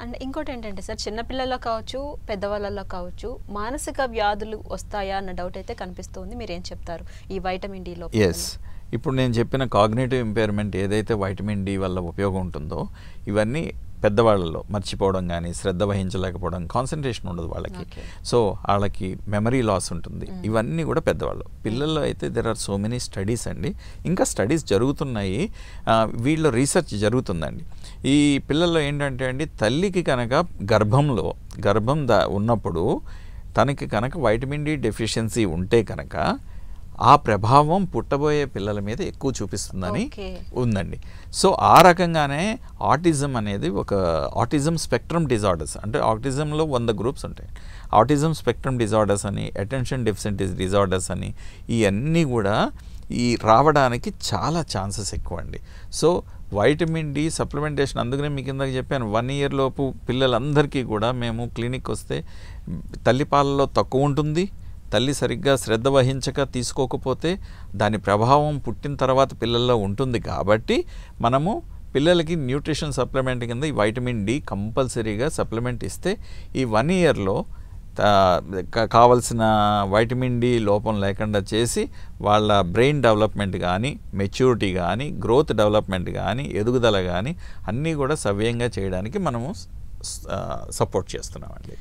And ఇంకోటేంటంటే sir చిన్న పిల్లల్లో కావచ్చు, పెద్దవాళ్ళలో కావచ్చు మానసిక వ్యాధులు వస్తాయా అన్న డౌట్ అయితే కనిపిస్తుంది. మీరేం చెప్తారు ఈ వైటమిన్ డి లోపం వల్ల? ఇప్పుడు నేను చెప్పిన కాగ్నిటివ్ ఇంపైర్మెంట్ ఏదైతే వైటమిన్ డి వల్ల ఉపయోగం ఉంటుందో ఇవన్నీ పెద్దవాళ్ళలో మర్చిపోవడం కానీ, శ్రద్ధ వహించలేకపోవడం, కాన్సన్ట్రేషన్ ఉండదు వాళ్ళకి. సో వాళ్ళకి మెమరీ లాస్ ఉంటుంది. ఇవన్నీ కూడా పెద్దవాళ్ళు. పిల్లల్లో అయితే there are so many studies అండి, ఇంకా స్టడీస్ జరుగుతున్నాయి, వీళ్ళ రీసెర్చ్ జరుగుతుందండి. ఈ పిల్లల్లో ఏంటంటే అండి, తల్లికి కనుక గర్భం ఉన్నప్పుడు తనకి కనుక వైటమిన్ డి డెఫిషియన్సీ ఉంటే కనుక ఆ ప్రభావం పుట్టబోయే పిల్లల మీద ఎక్కువ చూపిస్తుందని ఉందండి. సో ఆ రకంగానే ఆటిజం అనేది ఒక ఆటిజం స్పెక్ట్రమ్ డిజార్డర్స్, అంటే ఆటిజంలో 100 గ్రూప్స్ ఉంటాయి. ఆటిజం స్పెక్ట్రమ్ డిజార్డర్స్ అని, అటెన్షన్ డెఫిసిట్ డిజార్డర్స్ అని, ఇవన్నీ కూడా రావడానికి చాలా ఛాన్సెస్ ఎక్కువ అండి. సో వైటమిన్ డి సప్లిమెంటేషన్, అందుకనే మీకు ఇందాక చెప్పాను 1 year లోపు పిల్లలందరికీ కూడా మేము క్లినిక్ వస్తే తల్లిపాలలో తక్కువ ఉంటుంది, తల్లి సరిగ్గా శ్రద్ధ వహించక తీసుకోకపోతే దాని ప్రభావం పుట్టిన తర్వాత పిల్లల్లో ఉంటుంది. కాబట్టి మనము పిల్లలకి న్యూట్రిషన్ సప్లిమెంట్ కింద ఈ వైటమిన్ డి కంపల్సరీగా సప్లిమెంట్ ఇస్తే ఈ 1 yearలో కావలసిన వైటమిన్ డి లోపం లేకుండా చేసి వాళ్ళ బ్రెయిన్ డెవలప్మెంట్ కానీ, మెచ్యూరిటీ కానీ, గ్రోత్ డెవలప్మెంట్ కానీ, ఎదుగుదల కానీ అన్నీ కూడా సవ్యంగా చేయడానికి మనము సపోర్ట్ చేస్తున్నామండి.